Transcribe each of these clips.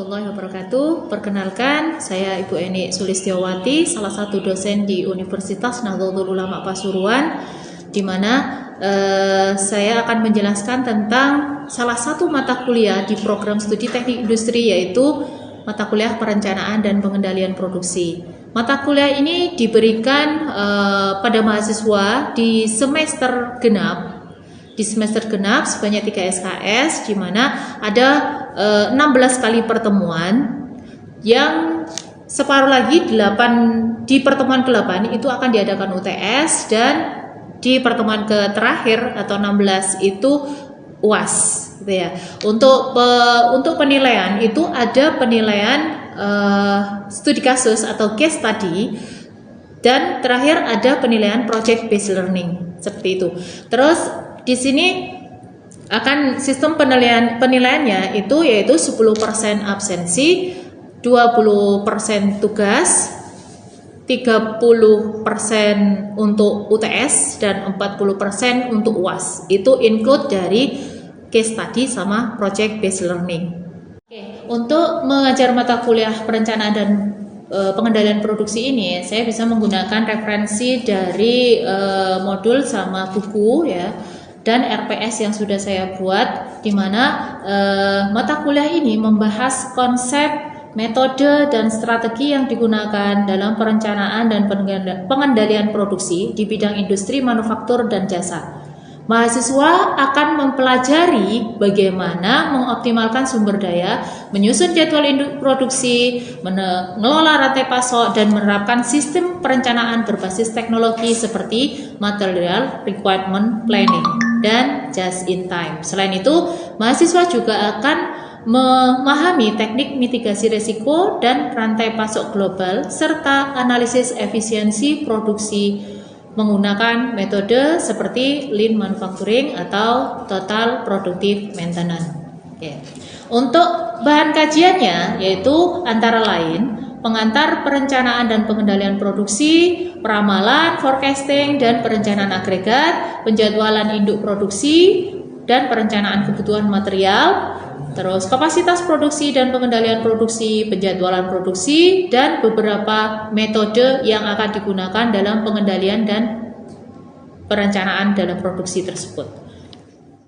warahmatullahi wabarakatuh. Perkenalkan, saya Ibu Eni Sulistiawati, salah satu dosen di Universitas Nahdlatul Ulama Pasuruan, di mana saya akan menjelaskan tentang salah satu mata kuliah di program studi teknik industri, yaitu mata kuliah perencanaan dan pengendalian produksi. Mata kuliah ini diberikan pada mahasiswa di semester genap. Di semester genap sebanyak 3 SKS, di mana ada 16 kali pertemuan, yang separuh lagi 8 di pertemuan ke-8 itu akan diadakan UTS, dan di pertemuan terakhir atau 16 itu UAS, gitu ya. Untuk penilaian itu ada penilaian studi kasus atau case study, dan terakhir ada penilaian project based learning, seperti itu. Terus di sini akan sistem penilaiannya itu yaitu 10% absensi, 20% tugas, 30% untuk UTS, dan 40% untuk UAS. Itu include dari case study sama project based learning. Oke, untuk mengajar mata kuliah perencanaan dan pengendalian produksi ini, saya bisa menggunakan referensi dari modul sama buku ya, dan RPS yang sudah saya buat, di mana mata kuliah ini membahas konsep, metode, dan strategi yang digunakan dalam perencanaan dan pengendalian produksi di bidang industri, manufaktur, dan jasa. Mahasiswa akan mempelajari bagaimana mengoptimalkan sumber daya, menyusun jadwal produksi, mengelola rantai pasok, dan menerapkan sistem perencanaan berbasis teknologi seperti material requirement planning dan just in time. Selain itu, mahasiswa juga akan memahami teknik mitigasi risiko dan rantai pasok global, serta analisis efisiensi produksi menggunakan metode seperti lean manufacturing atau total productive maintenance. Oke. Untuk bahan kajiannya yaitu antara lain pengantar perencanaan dan pengendalian produksi, peramalan, forecasting dan perencanaan agregat, penjadwalan induk produksi dan perencanaan kebutuhan material, terus kapasitas produksi dan pengendalian produksi, penjadwalan produksi, dan beberapa metode yang akan digunakan dalam pengendalian dan perencanaan dalam produksi tersebut.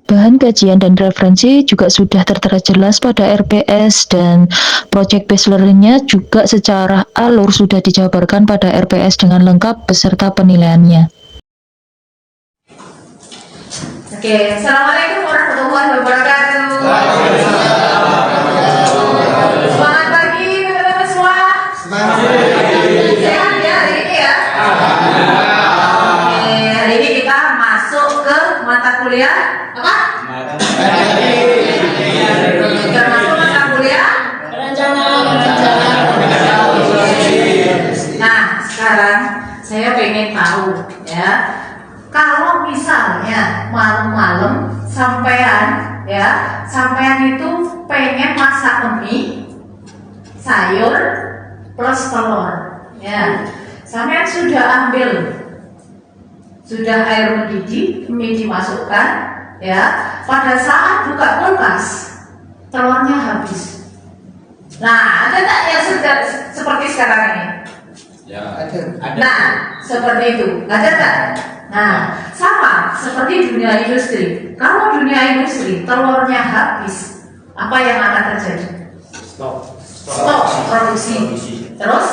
Bahan kajian dan referensi juga sudah tertera jelas pada RPS, dan project based learning-nya juga secara alur sudah dijabarkan pada RPS dengan lengkap beserta penilaiannya. Oke, assalamualaikum warahmatullahi wabarakatuh. Selamat pagi teman-teman semua. Sehat ya hari ini ya. Oke, hari ini kita masuk ke mata kuliah apa? Kita masuk mata kuliah perencanaan. Nah, sekarang saya pengen tahu ya. Kalau misalnya malam-malam sampean itu pengen masak mie, sayur plus telur, ya, sampean sudah air mendidih, mie dimasukkan, ya, pada saat buka kulkas telurnya habis. Nah, ada tak yang seperti sekarang ini? Ya, ada. Nah, seperti itu, ada tak? Nah, sama seperti dunia industri. Kalau dunia industri telurnya habis, apa yang akan terjadi? Stop produksi. Terus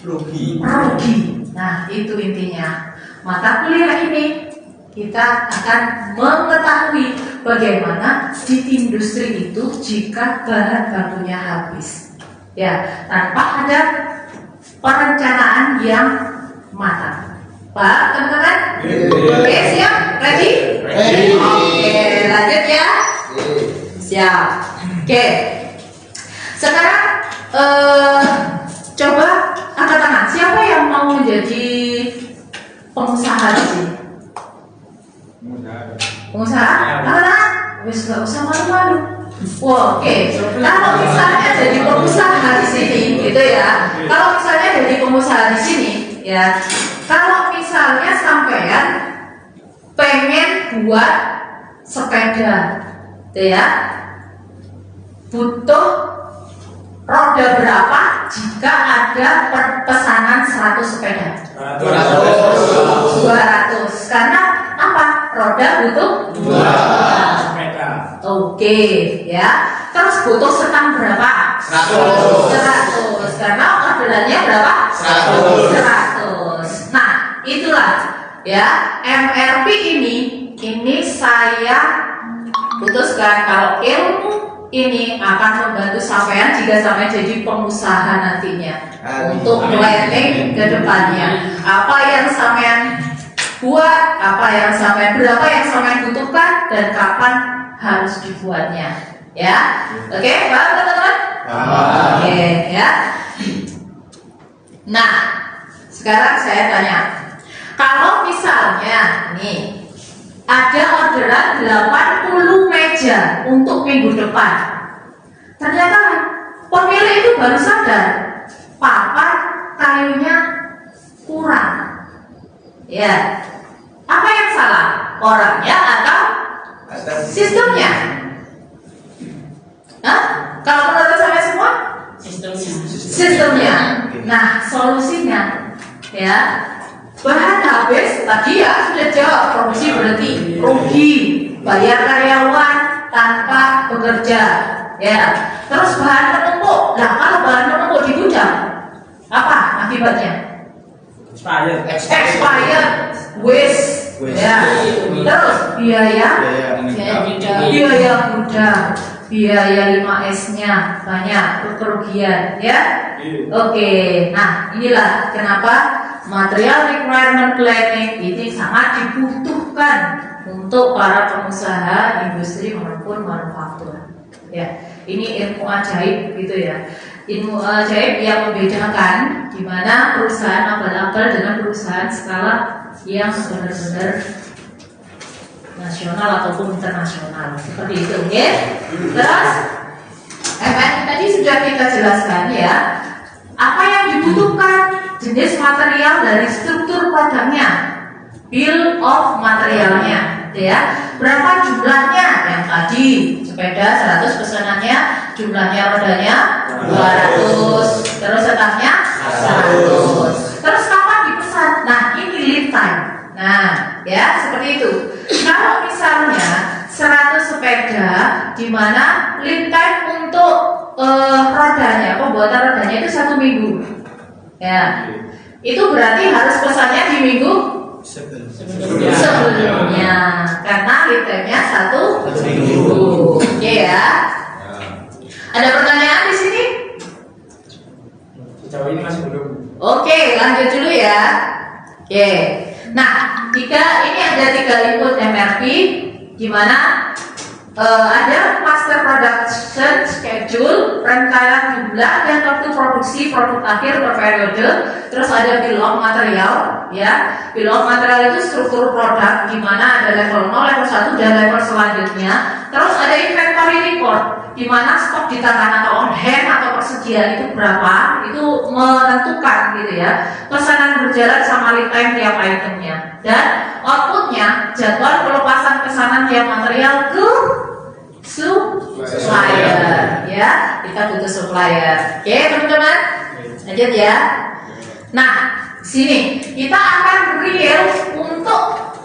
rugi. Nah, itu intinya. Mata kuliah ini kita akan mengetahui bagaimana di industri itu jika bahan bakunya habis. Ya, tanpa ada perencanaan yang matang. Pak, teman-teman? Oke, siap? Ready? Oke, lanjut ya. Siap. Oke. Sekarang coba angkat tangan. Siapa yang mau menjadi pengusaha di sini? Pengusaha? Angkat. Wis gak usah malu-malu. Wow, oke. Kalau misalnya jadi pengusaha di sini, gitu ya. Kalau misalnya jadi pengusaha di sini, ya. Kalau misalnya sampean pengen buat sepeda, gitu ya, butuh roda berapa jika ada pesanan 100 sepeda? 200. Karena apa? Roda butuh 2 sepeda. Oke, ya. Terus butuh setang berapa? 100. Karena orderannya berapa? 100. Nah, itulah ya MRP ini saya putuskan kalau ilmu ini akan membantu sampean jika sampean jadi pengusaha nantinya. Untuk planning ke depannya. Apa yang sampean buat, apa yang sampean, berapa yang sampean butuhkan, dan kapan harus dibuatnya. Ya, oke, paham teman-teman? Oke, ya. Nah, sekarang saya tanya, kalau misalnya nih ada orderan 80 meja untuk minggu depan, ternyata pemilik itu baru sadar papan kayunya kurang. Ya, apa yang salah? Orangnya atau sistemnya? Hah? Kalau menurut saya semua? Sistemnya. Nah, solusinya ya, bahan habis tadi ya sudah jawab, produksi berhenti, rugi, bayar karyawan tanpa bekerja, ya. Terus bahan menumpuk. Nah, kalau bahan menumpuk di gudang, apa akibatnya? Expired, waste, ya. Terus biaya gudang, biaya 5S-nya banyak, kerugian, ya. Oke, nah inilah kenapa material requirement planning ini sangat dibutuhkan untuk para pengusaha industri maupun manufaktur. Ya, ini ilmu ajaib gitu ya. Ilmu ajaib yang membedakan di mana perusahaan abal-abal dengan perusahaan skala yang benar-benar nasional ataupun internasional, seperti itu, oke? Terus, tadi sudah kita jelaskan ya, apa yang dibutuhkan, jenis material dari struktur produknya, bill of materialnya, ya. Berapa jumlahnya? Yang tadi sepeda 100 pesanannya, jumlahnya rodanya 200, terus setangnya 100. Terus kapan dipesan? Nah, ini lead time. Nah, ya seperti itu. Kalau misalnya 100 sepeda, di mana lead time untuk rodanya, pembuatan rodanya itu 1 minggu. Ya, itu berarti harus pesannya di minggu sebelumnya, karena lead time-nya 1 minggu. Oke ya. Ada pertanyaan di sini? Sejauh ini masih belum. Oke, lanjut dulu ya. Oke. Nah, ini ada 3 input MRP, di mana ada master production schedule, perencanaan jumlah dan waktu produksi produk akhir per periode. Terus ada bill of material, ya. Bill of material itu struktur produk, di mana ada level 0, level 1 dan level selanjutnya. Terus ada inventory report, di mana stok di tangan atau on hand atau persediaan itu berapa, itu menentukan gitu ya. Pesanan berjalan sama lead time tiap itemnya, dan outputnya jadwal pelepasan pesanan tiap material ke supplier, ya. Kita butuh supplier. Oke teman-teman, lanjut ya. Nah, sini kita akan real untuk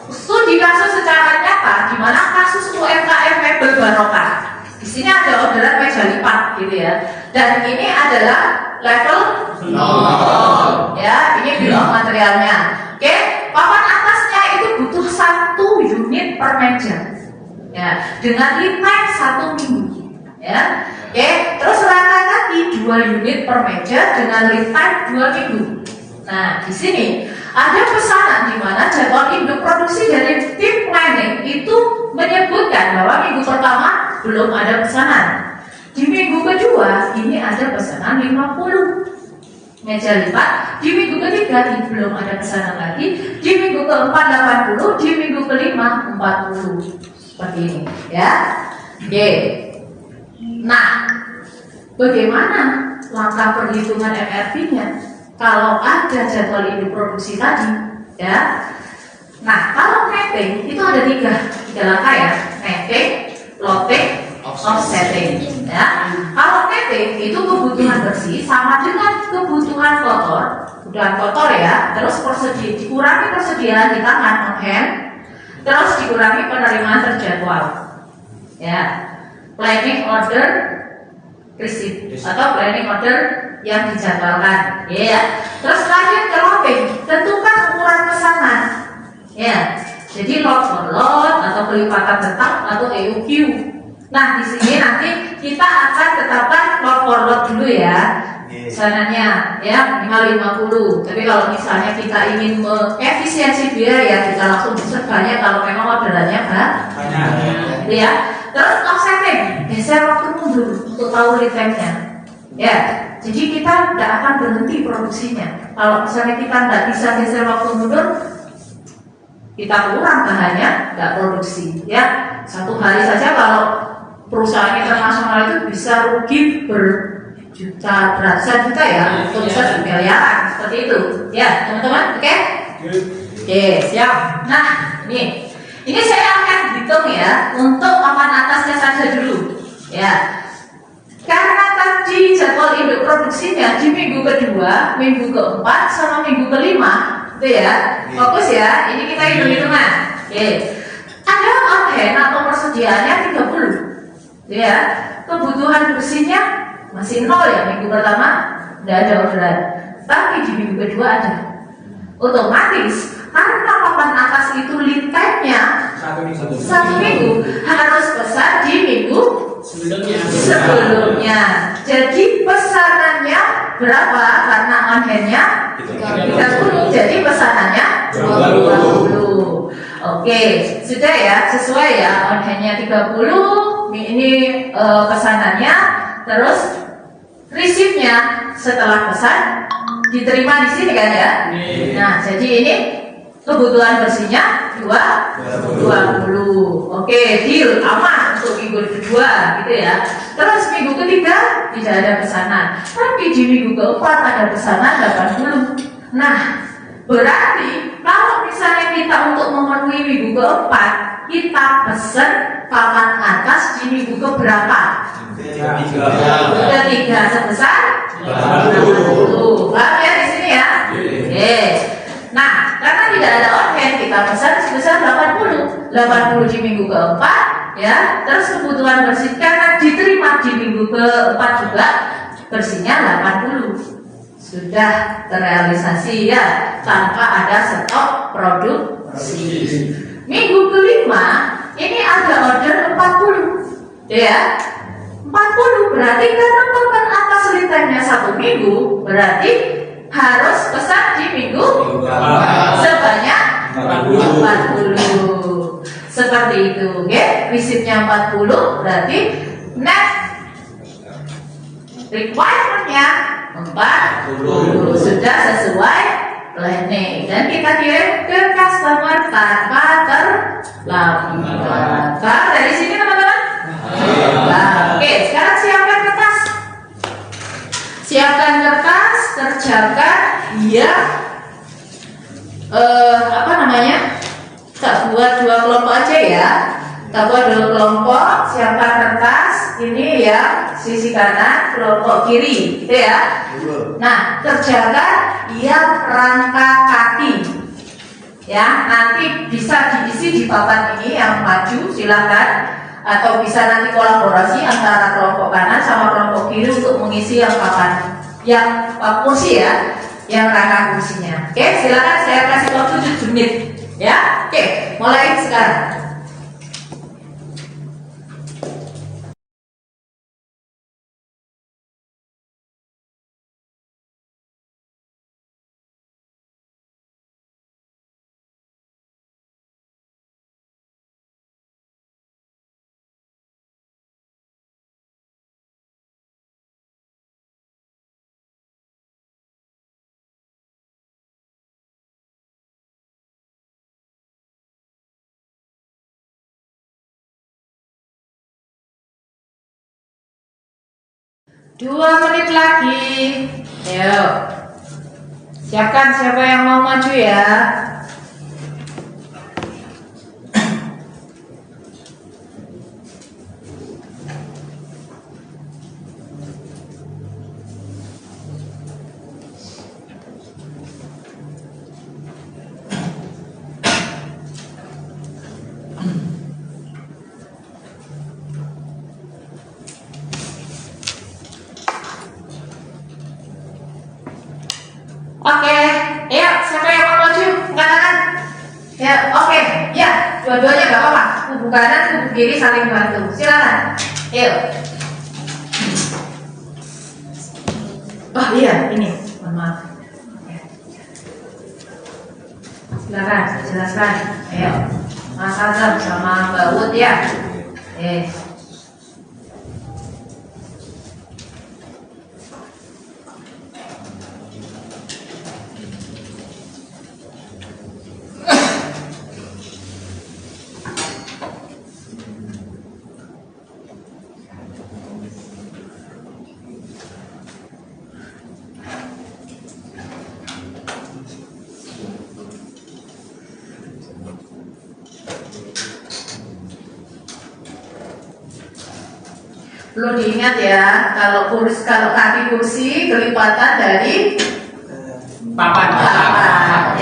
studi kasus secara nyata, di mana kasus UMKM Mebel Barokah. Di sini ada orderan meja lipat gitu ya. Dan ini adalah level 0. Ya, ini bill of materialnya. Oke, papan atasnya itu butuh 1 unit per meja. Ya, dengan lead time 1 minggu. Ya. Oke, terus rata lagi 2 unit per meja dengan lead time 2 minggu. Nah, di sini ada pesanan di mana jadwal induk produksi dari tim planning itu menyebutkan bahwa minggu pertama belum ada pesanan. Di minggu kedua ini ada pesanan 50 meja lipat. Di minggu ketiga ini belum ada pesanan lagi. Di minggu keempat 80, di minggu kelima 40. Seperti ini, ya. Oke. Nah, bagaimana langkah perhitungan MRP-nya kalau ada jadwal induk produksi tadi, ya? Nah, kalau mapping itu ada tiga langkah ya, mapping, loading, offsetting. Ya, kalau mapping itu kebutuhan bersih sama dengan kebutuhan kotor ya, terus dikurangi persediaan di tangan on hand, terus dikurangi penerimaan terjadwal ya, planning order receipt atau planning order yang dijadwalkan ya. Terus lanjut ke loading, tentukan ukuran pesanan ya, jadi load for load atau pelipatan tetap atau EOQ. Nah, di sini nanti kita akan tetapkan load for load dulu ya, pesanannya ya minimal 50. Tapi kalau misalnya kita ingin mengefisiensi biaya, kita langsung bisa banyak kalau memang orderannya banyak ya. Terus offsetting, geser waktu mundur untuk tahu lead time-nya ya. Jadi kita tidak akan berhenti produksinya. Kalau misalnya kita tidak bisa geser waktu mundur, kita kurang bahannya, nggak produksi ya. Satu hari saja kalau perusahaan internasional itu bisa rugi berjuta, ratusan juta ya, atau bisa miliaran seperti itu ya teman-teman. Oke, siap. Nah ini saya akan hitung ya untuk papan atasnya saja dulu ya. Karena tadi jadwal induk produksinya di minggu kedua, minggu keempat, sama minggu kelima, itu ya. Fokus ya, ini kita hitung-hitungan. Ada on hand atau persediaannya 30, ya. Kebutuhan bersihnya masih 0 ya minggu pertama, tidak ada orderan. Tapi di minggu kedua ada. Otomatis karena papan atas itu lead time-nya 1 minggu, harus pesan di minggu sebelumnya. Jadi pesanannya berapa? Karena on hand-nya 30, jadi pesanannya 20. Oke, sudah ya, sesuai ya. On hand-nya 30, ini pesanannya, terus receipt-nya setelah pesan diterima di sini kan ya. Nah, jadi ini kebutuhan bersihnya 20. Oke, deal, aman untuk minggu kedua gitu ya. Terus minggu ketiga tidak ada pesanan, tapi di minggu keempat ada pesanan 80. Nah, berarti kalau misalnya kita untuk memenuhi minggu keempat, kita pesen papan atas di minggu keberapa? Ketiga sebesar 80. Paham ya di sini ya? Nah, karena tidak ada on hand, kita pesan sebesar 80 di minggu keempat ya. Terus kebutuhan bersih karena diterima di minggu keempat juga, bersihnya 80. Sudah terrealisasi ya, tanpa ada stok produksi. Minggu kelima ini ada order 40 ya. 40 berarti karena papan atas lead-nya 1 minggu, berarti harus pesan di minggu sebanyak 40. Seperti itu, oke? Receipt-nya 40 berarti net requirement-nya 40. Sudah sesuai planning dan kita kirim ke customer tanpa terlambat. Paham dari sini teman-teman? Oke, sekarang siapkan kertas. Siapkan kertas, kerjakan ya. Kita buat 2 kelompok aja ya. Kita buat 2 kelompok. Siapkan kertas. Ini ya sisi kanan, kelompok kiri, gitu ya. Nah, kerjakan yang rangka kaki. Ya, nanti bisa diisi di papan ini yang maju, silakan. Atau bisa nanti kolaborasi antara kelompok kanan sama kelompok kiri untuk mengisi yang papan, yang kursi ya, yang rangka kursinya. Oke, silakan, saya kasih waktu 7 menit ya. Oke, mulai sekarang. Dua menit lagi. Ayo. Siapkan siapa yang mau maju ya. Dua-duanya nggak apa-apa. Kubu kanan, kubu kiri saling bantu. Silakan. Ayo. Oh iya, ini. Mohon maaf. Silakan, jelaskan. Ayo. Mas Azam sama Mbak Wood ya. Perlu diingat ya, kalau kaki kursi kelipatan dari papan.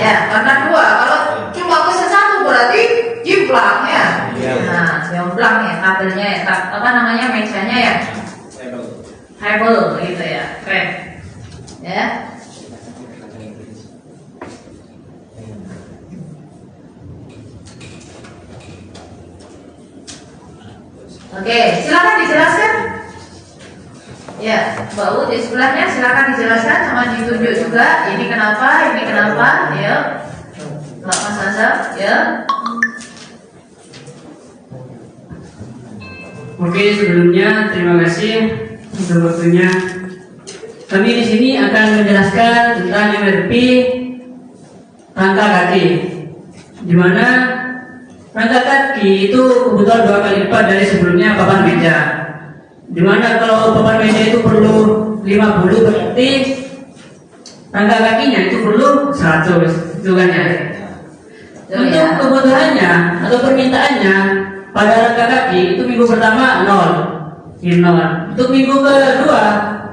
Ya, karena dua. Kalau cuma kursi satu berarti jimplang ya. Nah, jomplang ya kabelnya ya, apa namanya mejanya ya? Hebel gitu ya, keren. Ya. Oke, silakan dijelaskan. Ya, Mbak Ud di sebelahnya silakan dijelaskan sama ditunjuk juga. Ini kenapa, ya. Mbak Mas Azam, ya. Oke, sebelumnya terima kasih untuk waktunya. Kami di sini akan menjelaskan tentang MRP rangka kaki, di mana rangka kaki itu kebutuhan 2 kali lipat dari sebelumnya papan meja. Dimana kalau papan meja itu perlu 50, berarti rangka kakinya itu perlu 100, itu kan ya. Untuk kebutuhannya atau permintaannya pada rangka kaki itu minggu pertama 0. Untuk minggu kedua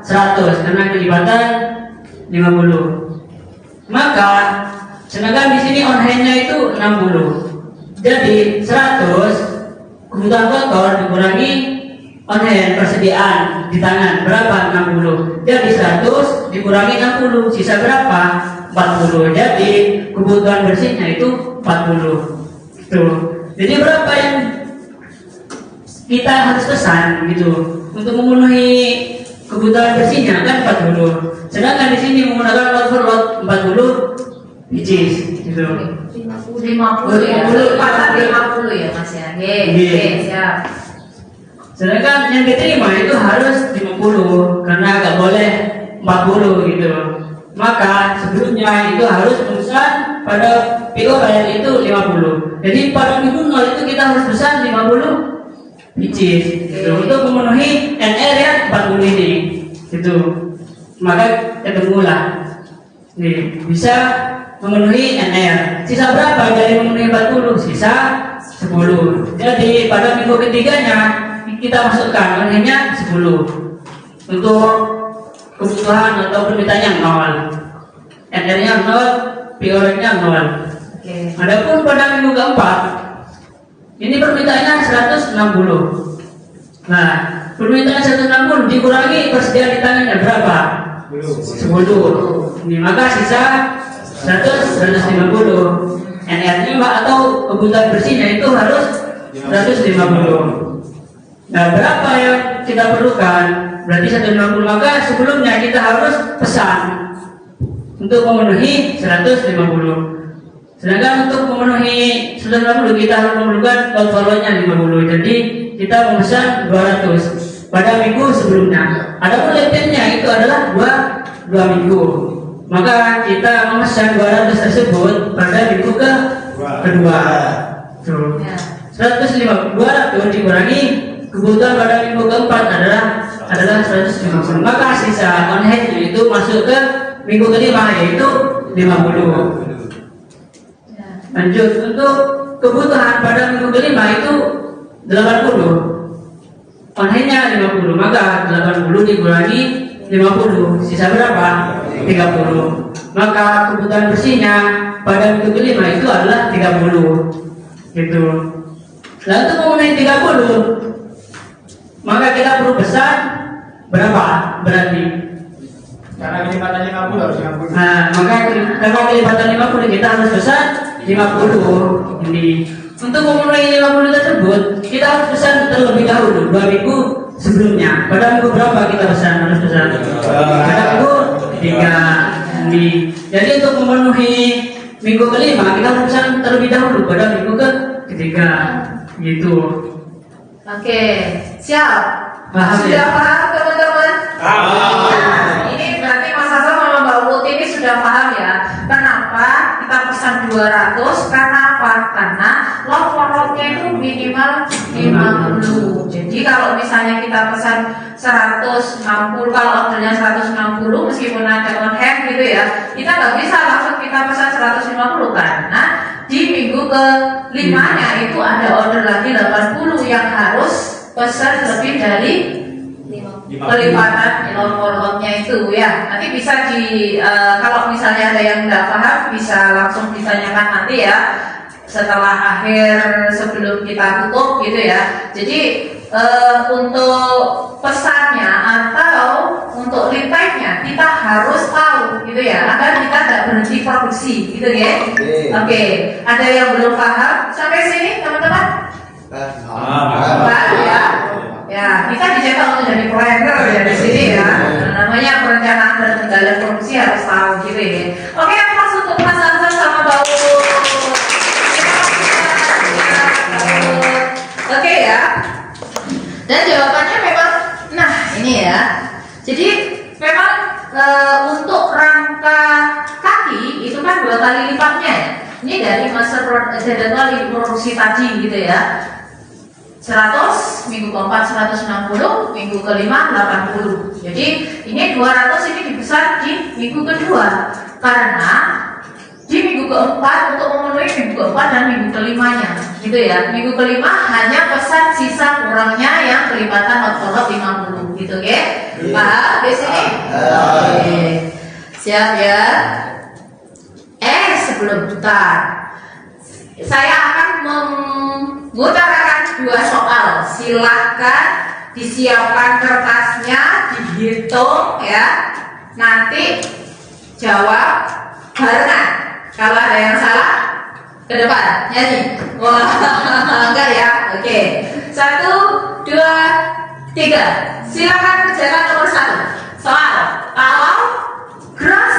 100 karena kelipatan 50. Maka sedangkan di sini on hand-nya itu 60. Jadi 100 kebutuhan kotor dikurangi on hand persediaan di tangan berapa? 60. Jadi 100 dikurangi 60 sisa berapa? 40. Jadi kebutuhan bersihnya itu 40. Gitu. Jadi berapa yang kita harus pesan gitu untuk memenuhi kebutuhan bersihnya kan 40. Sedangkan di sini menggunakan load 40 biji gitu. 50 ya, 50 ya Mas ya. Oke, siap. Sedangkan yang diterima itu harus 50 karena nggak boleh 40 gitu. Maka sebelumnya itu harus pesan pada POR itu 50. Jadi pada minggu 0 itu kita harus pesan 50 biji gitu. Untuk memenuhi NR ya 40 ini gitu. Maka ketemulah nih, bisa memenuhi NR. Sisa berapa dari memenuhi 40? Sisa 10. Jadi pada minggu ketiganya kita masukkan hanya 10 untuk kebutuhan atau permintaannya 0, NR-nya 0, POR-nya 0. Adapun pada minggu keempat ini permintaannya 160. Nah, permintaan 160 dikurangi persediaan di tangannya berapa? 10. Ini maka sisa 150. NR-nya atau kebutuhan bersihnya itu harus 150. Nah, berapa yang kita perlukan? Berarti 150. Maka sebelumnya kita harus pesan untuk memenuhi 150. Sedangkan untuk memenuhi 150 kita harus memerlukan load follow-nya 50. Jadi kita memesan 200 pada minggu sebelumnya. Adapun lead-nya itu adalah 2 minggu. Maka kita memesan 200 tersebut pada minggu kedua. 150 200 dikurangi kebutuhan pada minggu keempat adalah 150. Maka sisa on hand itu masuk ke minggu kelima yaitu 50. Lanjut untuk kebutuhan pada minggu kelima itu 80. On hand-nya 50, maka 80 dikurangi 50, sisa berapa? 30. Maka kebutuhan bersihnya pada minggu kelima itu adalah 30. Gitu. Lalu untuk memenuhi 30, maka kita perlu pesan berapa? Berarti karena kelipatan 50 harus 50. Nah, maka karena kelipatan 50 kita harus pesan 50 ini. Untuk memenuhi 50 tersebut, kita harus pesan terlebih dahulu 2 minggu sebelumnya. Pada minggu berapa kita harus pesan? Pada minggu ketiga. Jadi untuk memenuhi minggu kelima kita harus pesan terlebih dahulu pada minggu ketiga. Gitu. Oke, siap. Paham Sudah ya? paham teman-teman? Nah, ini berarti Mas Hasan sama Mbak Putih ini sudah paham ya. Kenapa kita pesan 200? Karena apa? Karena log-lognya itu minimal 50. Jadi kalau misalnya kita pesan 160, kalau ordernya 160 meskipun ada on hand gitu ya, kita nggak bisa langsung kita pesan 150 karena di minggu ke-5-nya itu ada order lagi 80 yang harus pesan lebih dari pelipatan log-lognya itu ya. Nanti bisa kalau misalnya ada yang nggak paham bisa langsung ditanyakan nanti ya setelah akhir sebelum kita tutup gitu ya. Jadi untuk pesannya atau untuk lead time-nya kita harus tahu gitu ya agar kita tidak berhenti produksi gitu ya. Oke. Ada yang belum paham sampai sini teman-teman? Paham ya? Ya, kita dicetak untuk jadi planner ya di sini ya. Namanya perencanaan dan kendalian produksi harus tahu gitu ya. Oke, pas untuk Mas Hasan sama Mbak Ulu. Oke ya. Dan jawabannya memang, nah ini ya. Jadi memang untuk rangka kaki itu kan 2 kali lipatnya ya. Ini dari masa jadwal produksi tadi gitu ya. 100, minggu keempat 160, minggu kelima 80. Jadi ini 200 ini dipesan di minggu kedua karena di minggu keempat untuk memenuhi minggu keempat dan minggu kelimanya gitu ya. Minggu kelima hanya pesan sisa kurangnya yang kelipatan output 50 gitu ya. Paham di sini? Oke. Siap ya. Sebelum bentar saya akan mengutarakan 2 soal. Silahkan disiapkan kertasnya, dihitung ya. Nanti jawab barengan. Kalau ada yang salah ke depan nyanyi. Wah, enggak ya? Oke. 1, 2, 3. Silakan kerjakan nomor 1. Soal. Kalau gross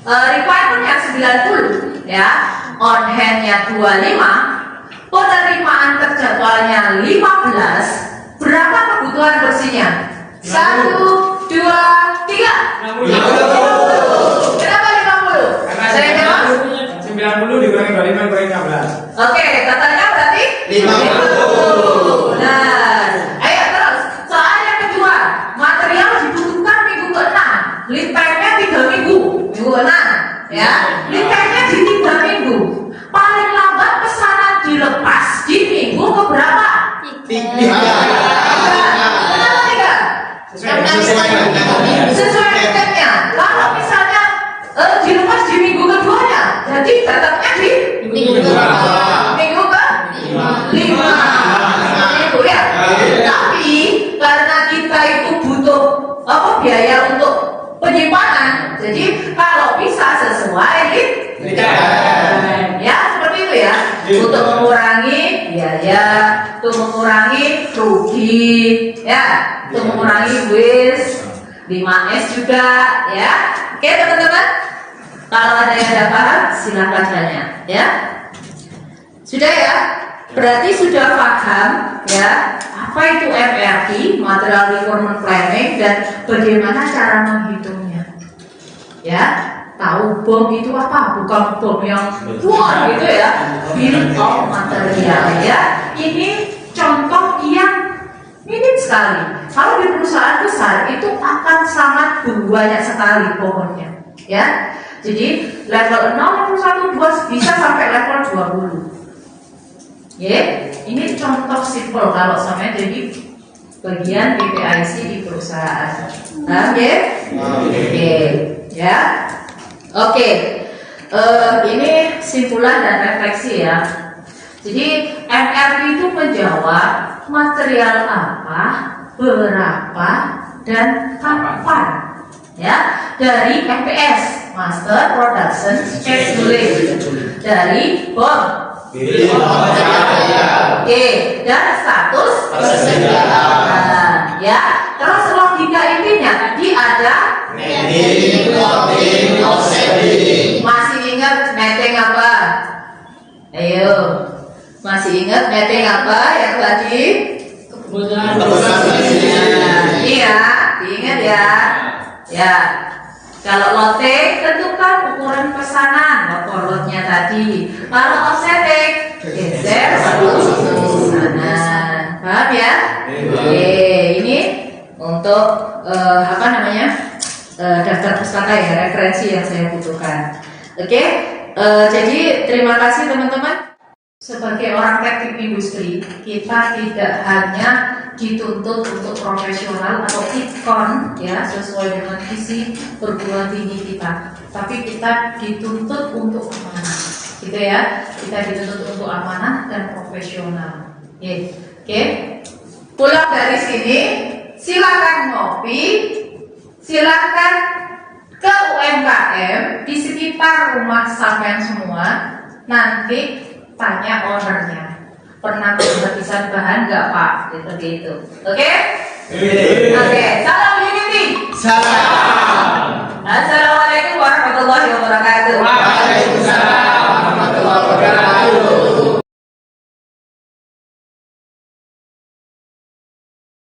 requirementnya 90 ya, on handnya 25, penerimaan terjadwalnya 15, berapa kebutuhan bersihnya? 1, 2, 3. 50. Kenapa 50? Karena Saya jawab 90 dikurangi 25 dikurangi 15. oke, katanya berarti 50. Benar. Ayo terus. Soal yang kedua, material dibutuhkan minggu ke-6. Lead time-nya 3 minggu. Minggu ke-6 ya. Lead time-nya di 3 minggu. Paling lambat pesanan dilepas di minggu ke berapa? 3. Sesuai tiketnya. Kalau misalnya dilepas di minggu keduanya, jadi datangnya di minggu ke-5 itu ya. Tapi karena kita itu butuh biaya untuk penyimpanan, jadi kalau bisa sesuai ya seperti itu ya. Untuk mengurangi biaya, untuk mengurangi rugi ya, untuk mengurangi waste 5S juga ya. Oke teman-teman, kalau ada yang tidak paham silahkan tanya ya. Sudah ya, berarti sudah paham ya apa itu MRP, Material Requirement Planning, dan bagaimana cara menghitungnya ya. Tahu bom itu apa? Bukan bom yang wah gitu ya, bill of material ya. Ini contoh yang minim sekali. Kalau di perusahaan besar itu akan sangat banyak sekali pohonnya ya. Jadi level 0, level 1, 2 bisa sampai level 20 ya. Ini contoh simple kalau sama jadi bagian PPIC di perusahaan. Nah, ya? Oke, ya. Oke. Ini simpulan dan refleksi ya. Jadi MRP itu menjawab material apa, berapa, dan kapan ya, dari MPS, Master Production Scheduling, dari BOM, Oke, dan status persediaan. Ya, terus logika intinya tadi ada masih ingat netting apa? Ayo, masih ingat netting apa yang tadi? Iya, diingat ya. Ya, kalau loading tentukan ukuran pesanan lotnya tadi. Kalau offsetting geser pesanan. Paham ya? Oke, ini untuk apa namanya daftar pustaka ya, referensi yang saya butuhkan. Oke, jadi terima kasih teman-teman. Sebagai orang teknik industri, kita tidak hanya dituntut untuk profesional atau ikon ya sesuai dengan visi perguruan tinggi kita, tapi kita dituntut untuk amanah, gitu ya. Kita dituntut untuk amanah dan profesional. Oke. Pulang dari sini, silakan ngopi, silakan ke UMKM di sekitar rumah sampean semua. Nanti tanya ownernya, pernah kehabisan bahan nggak Pak? Gitu. Oke? Oke. Salam Unity. Salam. Assalamualaikum warahmatullahi wabarakatuh. Waalaikumsalam warahmatullahi wabarakatuh.